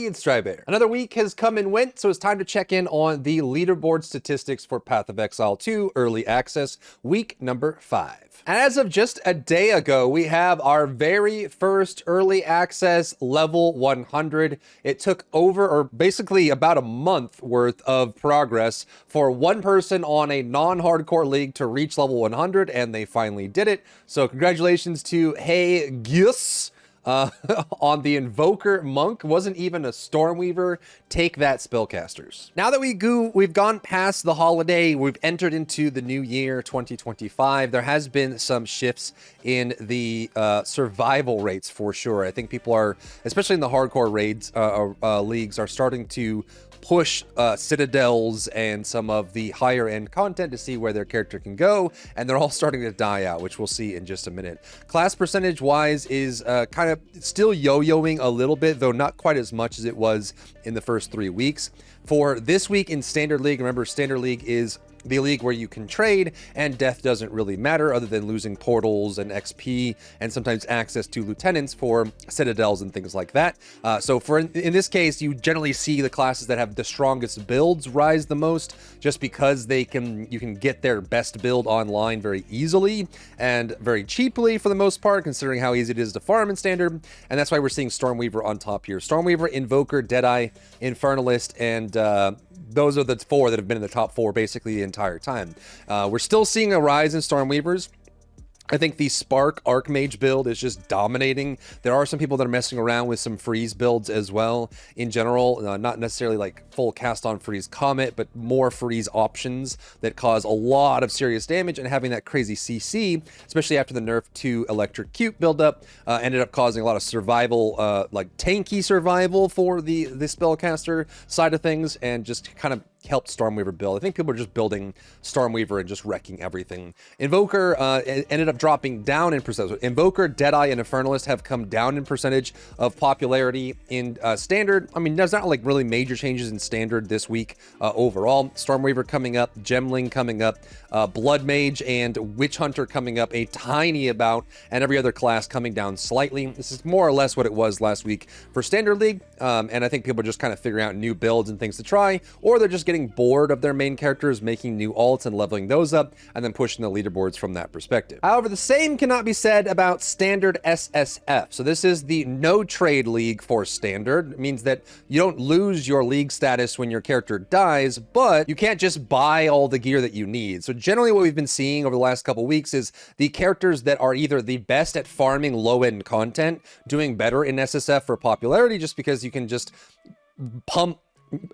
it's Drybear. Another week has come and went, so it's time to check in on the leaderboard statistics for Path of Exile 2 Early Access, week number 5. And as of just a day ago, we have our very first early access level 100. It took over, or basically about a month worth of progress for one person on a non-hardcore league to reach level 100, and they finally did it. So congratulations to Hey Gus. On the Invoker Monk. Wasn't even a Stormweaver. Take that, spellcasters. Now that we've gone past the holiday, we've entered into the new year 2025. There has been some shifts in the survival rates for sure. I think people are, especially in the hardcore raids leagues, are starting to push citadels and some of the higher end content to see where their character can go, and they're all starting to die out, which we'll see in just a minute. Class percentage wise is kind of still yo-yoing a little bit, though not quite as much as it was in the first 3 weeks. For this week in Standard League, remember Standard League is the league where you can trade and death doesn't really matter other than losing portals and XP and sometimes access to lieutenants for citadels and things like that. So in this case, you generally see the classes that have the strongest builds rise the most, just because you can get their best build online very easily and very cheaply for the most part, considering how easy it is to farm in Standard. And that's why we're seeing Stormweaver on top here. Stormweaver, Invoker, Deadeye, Infernalist, and those are the 4 that have been in the top 4 basically the entire time. We're still seeing a rise in Stormweavers. I think the Spark Archmage build is just dominating. There are some people that are messing around with some freeze builds as well in general, not necessarily like full cast on freeze Comet, but more freeze options that cause a lot of serious damage, and having that crazy CC, especially after the nerf to Electrocute buildup, ended up causing a lot of survival, like tanky survival for the spellcaster side of things, and just kind of helped Stormweaver build. I think people are just building Stormweaver and just wrecking everything. Invoker ended up dropping down in percentage. Invoker, Deadeye, and Infernalist have come down in percentage of popularity in Standard. I mean, there's not like really major changes in Standard this week overall. Stormweaver coming up, Gemling coming up, Blood Mage and Witch Hunter coming up a tiny amount, and every other class coming down slightly. This is more or less what it was last week for Standard League, and I think people are just kind of figuring out new builds and things to try, or they're just getting bored of their main characters, making new alts and leveling those up, and then pushing the leaderboards from that perspective. However, the same cannot be said about Standard SSF. So this is the no trade league for Standard. It means that you don't lose your league status when your character dies, but you can't just buy all the gear that you need. So generally what we've been seeing over the last couple weeks is the characters that are either the best at farming low-end content doing better in SSF for popularity, just because you can just pump,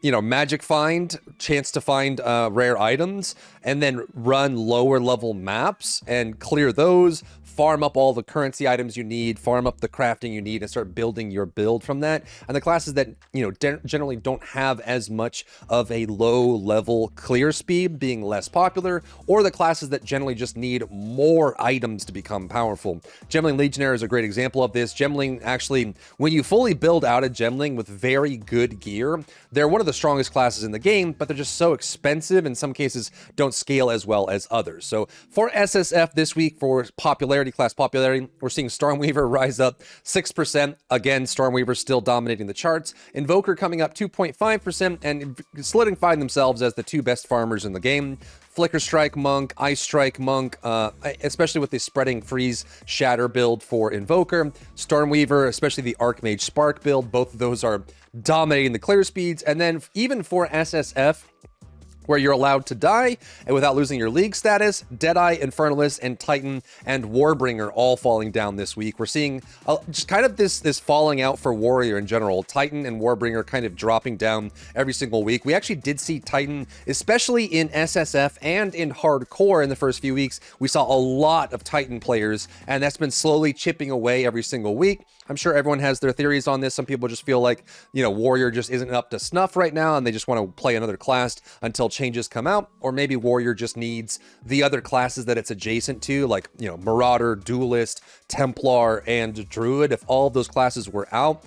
you know, magic find, chance to find rare items, and then run lower level maps and clear those, farm up all the currency items you need, farm up the crafting you need, and start building your build from that. And the classes that, you know, generally don't have as much of a low level clear speed being less popular, or the classes that generally just need more items to become powerful. Gemling Legionnaire is a great example of this. Gemling, actually, when you fully build out a Gemling with very good gear, they're one of the strongest classes in the game, but they're just so expensive, in some cases don't scale as well as others. So for SSF this week, for class popularity, we're seeing Stormweaver rise up 6%. Again, Stormweaver still dominating the charts. Invoker coming up 2.5% and solidifying themselves as the 2 best farmers in the game. Flicker Strike Monk, Ice Strike Monk, especially with the spreading freeze shatter build for Invoker. Stormweaver, especially the Archmage Spark build, both of those are dominating the clear speeds. And then even for SSF, where you're allowed to die and without losing your league status, Deadeye, Infernalist, and Titan and Warbringer all falling down this week. We're seeing just kind of this falling out for Warrior in general. Titan and Warbringer kind of dropping down every single week. We actually did see Titan, especially in SSF and in Hardcore in the first few weeks. We saw a lot of Titan players, and that's been slowly chipping away every single week. I'm sure everyone has their theories on this. Some people just feel like, you know, Warrior just isn't up to snuff right now, and they just want to play another class until changes come out. Or maybe Warrior just needs the other classes that it's adjacent to, like, you know, Marauder, Duelist, Templar, and Druid. If all of those classes were out,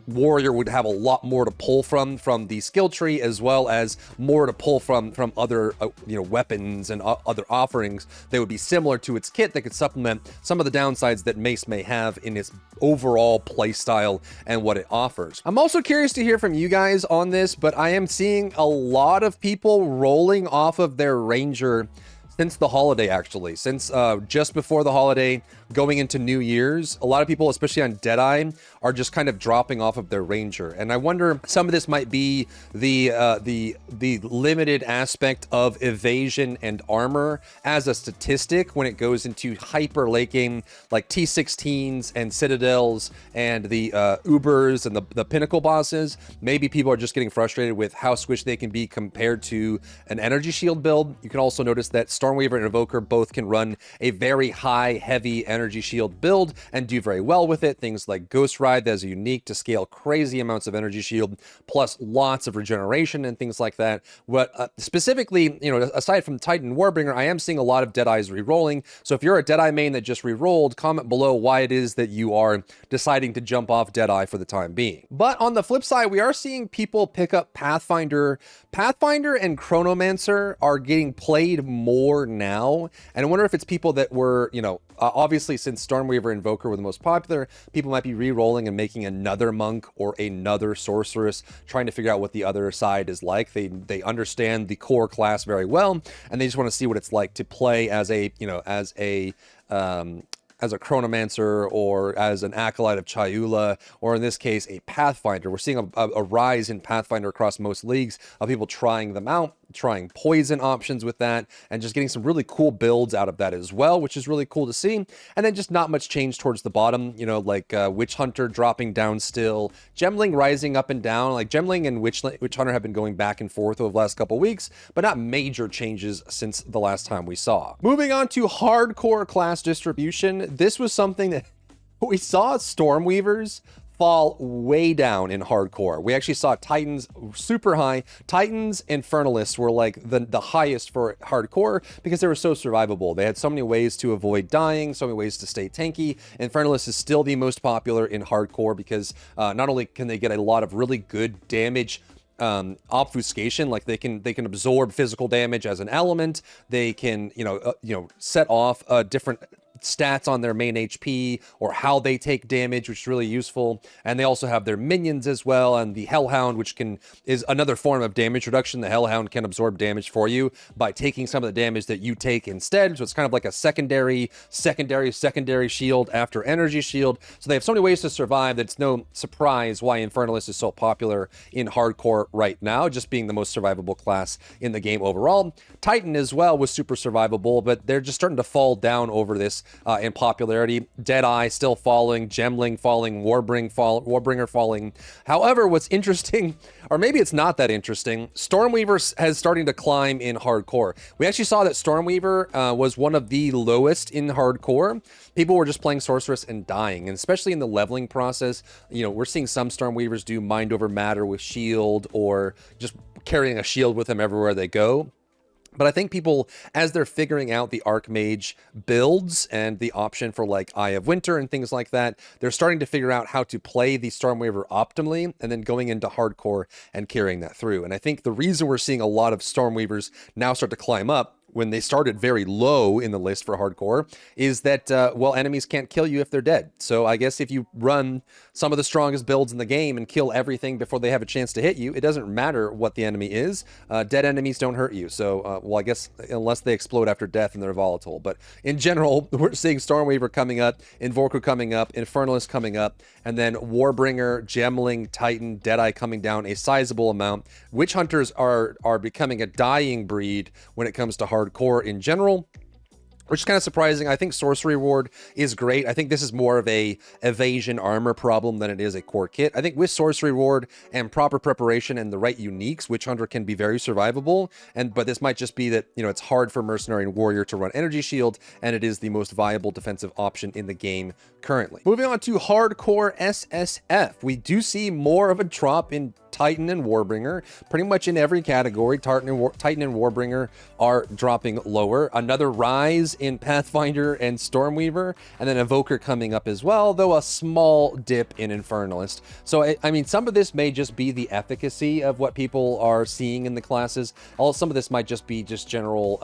warrior would have a lot more to pull from the skill tree, as well as more to pull from other weapons and other offerings that would be similar to its kit that could supplement some of the downsides that Mace may have in its overall playstyle and what it offers. I'm also curious to hear from you guys on this, but I am seeing a lot of people rolling off of their Ranger since the holiday, actually. Since just before the holiday, going into New Year's, a lot of people, especially on Deadeye, are just kind of dropping off of their Ranger. And I wonder, some of this might be the limited aspect of evasion and armor as a statistic when it goes into hyper laking, like T16s and Citadels and the Ubers and the Pinnacle bosses. Maybe people are just getting frustrated with how squishy they can be compared to an energy shield build. You can also notice that Stormweaver and Invoker both can run a very high, heavy energy shield build and do very well with it. Things like Ghost Ride, that is unique to scale crazy amounts of energy shield, plus lots of regeneration and things like that. What specifically, aside from Titan Warbringer, I am seeing a lot of Deadeyes re-rolling. So if you're a Deadeye main that just re-rolled, comment below why it is that you are deciding to jump off Deadeye for the time being. But on the flip side, we are seeing people pick up Pathfinder. Pathfinder and Chronomancer are getting played more now, and I wonder if it's people that were, obviously since Stormweaver and Invoker were the most popular, people might be re-rolling and making another monk or another sorceress, trying to figure out what the other side is like. They understand the core class very well, and they just want to see what it's like to play as a Chronomancer or as an Acolyte of Chayula, or in this case, a Pathfinder. We're seeing a rise in Pathfinder across most leagues of people trying them out, trying poison options with that, and just getting some really cool builds out of that as well, which is really cool to see. And then just not much change towards the bottom, like Witch Hunter dropping down still, Gemling rising up and down. Like Gemling and Witch Hunter have been going back and forth over the last couple weeks, but not major changes since the last time we saw. Moving on to hardcore class distribution, this was something that we saw Stormweavers fall way down in hardcore. We actually saw Titans super high. Titans and Infernalists were like the highest for hardcore because they were so survivable. They had so many ways to avoid dying, so many ways to stay tanky. Infernalist is still the most popular in hardcore because not only can they get a lot of really good damage obfuscation, like they can absorb physical damage as an element. They can set off different stats on their main HP or how they take damage, which is really useful. And they also have their minions as well, and the Hellhound, which is another form of damage reduction. The Hellhound can absorb damage for you by taking some of the damage that you take instead. So it's kind of like a secondary shield after energy shield. So they have so many ways to survive that it's no surprise why Infernalist is so popular in hardcore right now, just being the most survivable class in the game overall. Titan as well was super survivable, but they're just starting to fall down over this in popularity. Deadeye still falling, Gemling falling, Warbringer falling. However, what's interesting, or maybe it's not that interesting, Stormweaver has starting to climb in hardcore. We actually saw that Stormweaver was one of the lowest in hardcore. People were just playing Sorceress and dying, and especially in the leveling process, we're seeing some Stormweavers do Mind Over Matter with shield, or just carrying a shield with them everywhere they go. But I think people, as they're figuring out the Archmage builds and the option for like Eye of Winter and things like that, they're starting to figure out how to play the Stormweaver optimally and then going into hardcore and carrying that through. And I think the reason we're seeing a lot of Stormweavers now start to climb up when they started very low in the list for hardcore is that, enemies can't kill you if they're dead. So I guess if you run some of the strongest builds in the game and kill everything before they have a chance to hit you, it doesn't matter what the enemy is. Dead enemies don't hurt you. So, I guess unless they explode after death and they're volatile. But in general, we're seeing Stormweaver coming up, Invoker coming up, Infernalist coming up, and then Warbringer, Gemling, Titan, Deadeye coming down a sizable amount. Witch Hunters are becoming a dying breed when it comes to hardcore in general, which is kind of surprising. I think Sorcery Ward is great. I think this is more of a evasion armor problem than it is a core kit. I think with Sorcery Ward and proper preparation and the right uniques, Witch Hunter can be very survivable. But this might just be that, it's hard for Mercenary and Warrior to run Energy Shield, and it is the most viable defensive option in the game currently. Moving on to hardcore SSF, we do see more of a drop in Titan and Warbringer. Pretty much in every category, Titan and Warbringer are dropping lower. Another rise in Pathfinder and Stormweaver, and then Evoker coming up as well, though a small dip in Infernalist. So, I mean, some of this may just be the efficacy of what people are seeing in the classes. Some of this might just be just general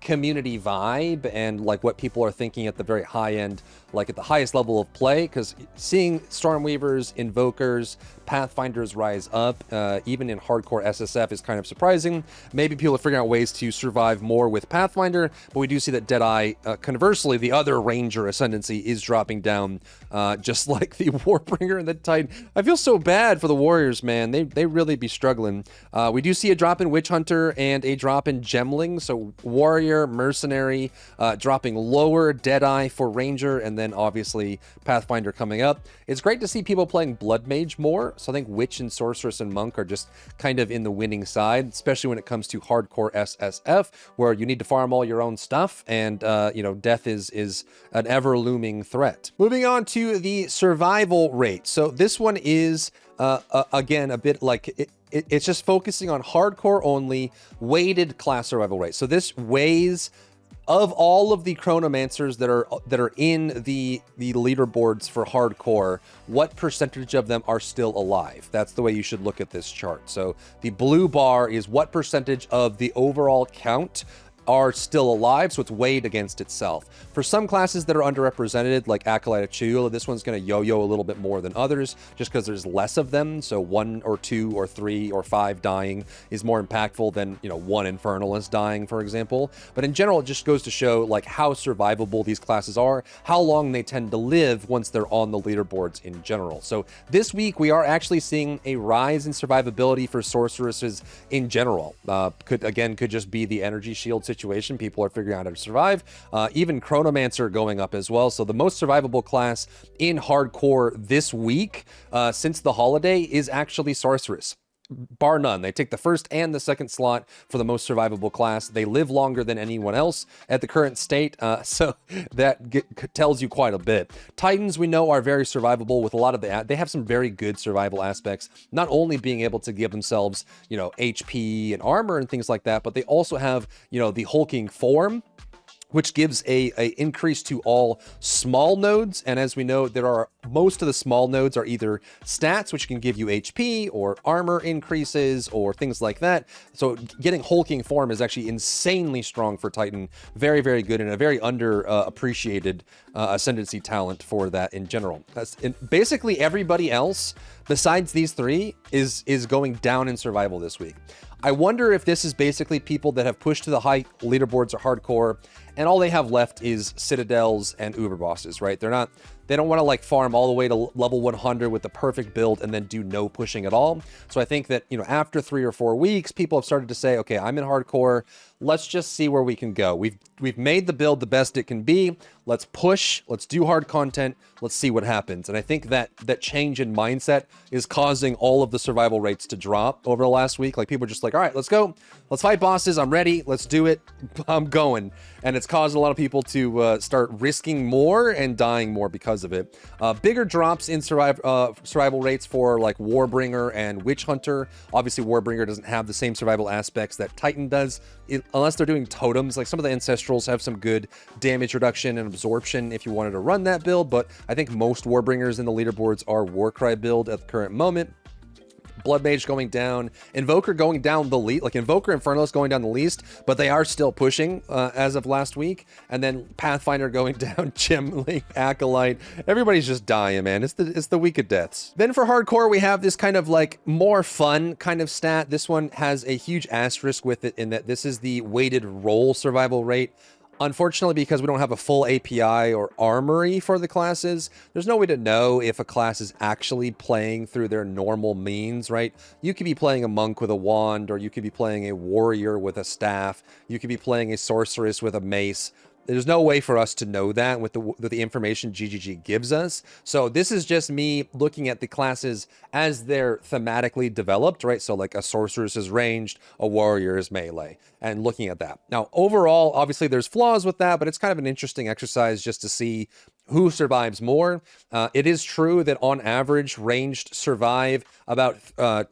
community vibe and like what people are thinking at the very high end, like at the highest level of play, because seeing Stormweavers, Invokers, Pathfinders rise up, even in hardcore SSF, is kind of surprising. Maybe people are figuring out ways to survive more with Pathfinder, but we do see that Deadeye, conversely, the other Ranger Ascendancy is dropping down, just like the Warbringer and the Titan. I feel so bad for the Warriors, man. They really be struggling. We do see a drop in Witch Hunter and a drop in Gemling, so Warrior, Mercenary, dropping lower, Deadeye for Ranger, and then obviously Pathfinder coming up. It's great to see people playing Blood Mage more, so I think Witch and Sorceress and Monk are just kind of in the winning side, especially when it comes to hardcore SSF, where you need to farm all your own stuff, and you know, death is an ever-looming threat. Moving on to the survival rate. So this one is again a bit like it's just focusing on hardcore only weighted class survival rate. So this weighs, of all of the chronomancers that are in the leaderboards for hardcore, what percentage of them are still alive? That's the way you should look at this chart. So the blue bar is what percentage of the overall count are still alive, so it's weighed against itself. For some classes that are underrepresented, like Acolyte of Chula, this one's going to yo-yo a little bit more than others, just because there's less of them. So 1 or 2 or 3 or 5 dying is more impactful than, you know, 1 Infernalist dying, for example. But in general, it just goes to show like how survivable these classes are, how long they tend to live once they're on the leaderboards in general. So this week, we are actually seeing a rise in survivability for sorceresses in general. Could just be the energy shield situation. People are figuring out how to survive. Even Chronomancer going up as well. So the most survivable class in hardcore this week since the holiday is actually Sorceress. Bar none. They take the first and the second slot for the most survivable class. They live longer than anyone else at the current state, so that tells you quite a bit. Titans, we know, are very survivable with a lot of they have some very good survival aspects, not only being able to give themselves, you know, HP and armor and things like that, but they also have, you know, the hulking form, which gives a increase to all small nodes. And as we know, most of the small nodes are either stats, which can give you HP, or armor increases, or things like that. So getting hulking form is actually insanely strong for Titan. Very, very good, and a very underappreciated Ascendancy talent for that in general. Basically, everybody else besides these three is going down in survival this week. I wonder if this is basically people that have pushed to the high leaderboards or hardcore, and all they have left is Citadels and Uber bosses, right? They don't want to like farm all the way to level 100 with the perfect build and then do no pushing at all. So I think that, you know, after 3 or 4 weeks, people have started to say, okay, I'm in hardcore. Let's just see where we can go. We've made the build the best it can be. Let's push. Let's do hard content. Let's see what happens. And I think that change in mindset is causing all of the survival rates to drop over the last week. Like, people are just like, all right, let's go. Let's fight bosses. I'm ready. Let's do it. I'm going. And it's caused a lot of people to start risking more and dying more because of it. Bigger drops in survival rates for like Warbringer and Witch Hunter. Obviously, Warbringer doesn't have the same survival aspects that Titan does, unless they're doing totems. Like, some of the Ancestrals have some good damage reduction and absorption if you wanted to run that build, but I think most Warbringers in the leaderboards are Warcry build at the current moment. Blood Mage going down, Invoker going down the least, like Invoker and Infernalist going down the least, but they are still pushing as of last week. And then Pathfinder going down, Gemling, Acolyte, everybody's just dying, man. It's the week of deaths. Then for hardcore, we have this kind of like more fun kind of stat. This one has a huge asterisk with it in that this is the weighted roll survival rate. Unfortunately, because we don't have a full API or armory for the classes, there's no way to know if a class is actually playing through their normal means, right? You could be playing a monk with a wand, or you could be playing a warrior with a staff. You could be playing a sorceress with a mace. There's no way for us to know that with the information GGG gives us. So this is just me looking at the classes as they're thematically developed, right? So like a sorceress is ranged, a warrior is melee, and looking at that. Now, overall, obviously there's flaws with that, but it's kind of an interesting exercise just to see who survives more. It is true that on average, ranged survive about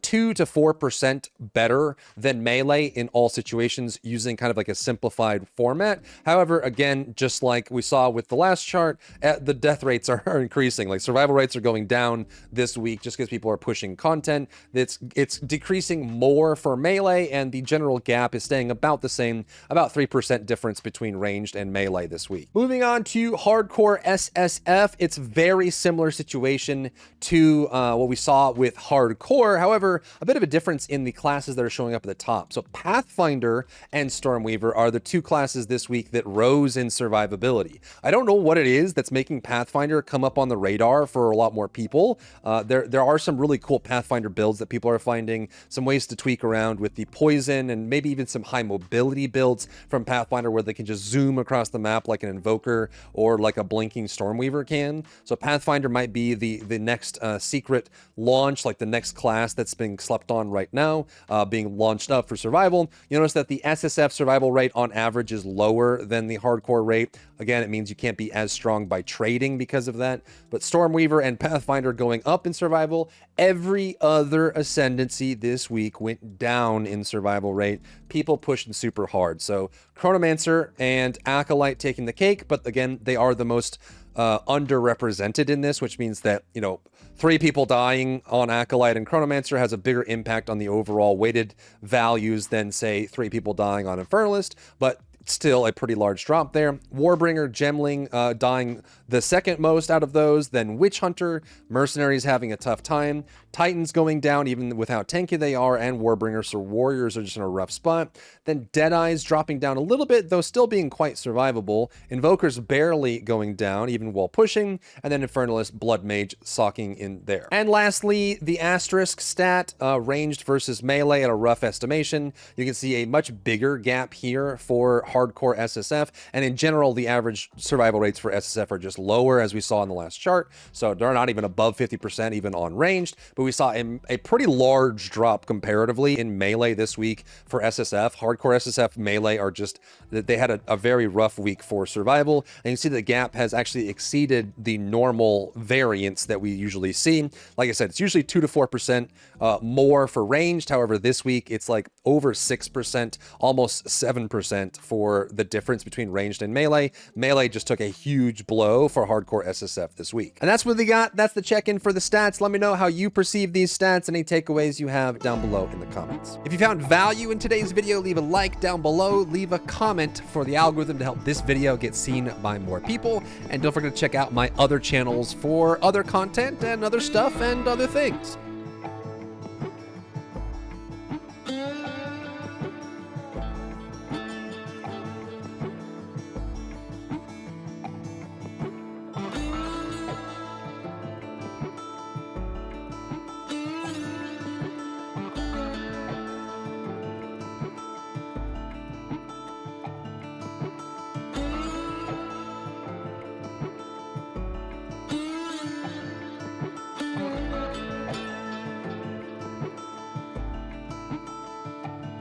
2 to 4% better than melee in all situations using kind of like a simplified format. However, again, just like we saw with the last chart, the death rates are increasing. Like survival rates are going down this week just because people are pushing content. It's decreasing more for melee, and the general gap is staying about the same, about 3% difference between ranged and melee this week. Moving on to hardcore SSF, it's very similar situation to what we saw with hardcore. However, a bit of a difference in the classes that are showing up at the top. So Pathfinder and Stormweaver are the two classes this week that rose in survivability. I don't know what it is that's making Pathfinder come up on the radar for a lot more people. There are some really cool Pathfinder builds that people are finding, some ways to tweak around with the poison, and maybe even some high mobility builds from Pathfinder where they can just zoom across the map like an Invoker or like a blinking Stormweaver can. So Pathfinder might be the next secret launch, like the next class that's being slept on right now, being launched up for survival. You notice that the SSF survival rate on average is lower than the hardcore rate. Again, it means you can't be as strong by trading because of that. But Stormweaver and Pathfinder going up in survival. Every other Ascendancy this week went down in survival rate. People pushing super hard. So Chronomancer and Acolyte taking the cake, but again, they are the most underrepresented in this, which means that, you know, 3 people dying on Acolyte and Chronomancer has a bigger impact on the overall weighted values than, say, 3 people dying on Infernalist, but still a pretty large drop there. Warbringer, Gemling dying the second most out of those, then Witch Hunter, Mercenaries having a tough time, Titans going down even with how tanky they are, and Warbringer, so Warriors are just in a rough spot. Then Deadeyes dropping down a little bit, though still being quite survivable. Invokers barely going down, even while pushing, and then Infernalist, Blood Mage socking in there. And lastly, the asterisk stat, ranged versus melee at a rough estimation. You can see a much bigger gap here for hardcore SSF, and in general, the average survival rates for SSF are just lower, as we saw in the last chart, so they're not even above 50% even on ranged, but we saw a pretty large drop comparatively in melee this week for SSF. Hardcore SSF melee are just, they had a very rough week for survival, and you see the gap has actually exceeded the normal variance that we usually see. Like I said, it's usually 2 to 4% more for ranged. However, this week it's like over 6%, almost 7% for the difference between ranged and melee. Melee just took a huge blow for hardcore SSF this week. And that's what we got. That's the check-in for the stats. Let me know how you perceive these stats, any takeaways you have down below in the comments. If you found value in today's video, leave a like down below, leave a comment for the algorithm to help this video get seen by more people, and don't forget to check out my other channels for other content and other stuff and other things.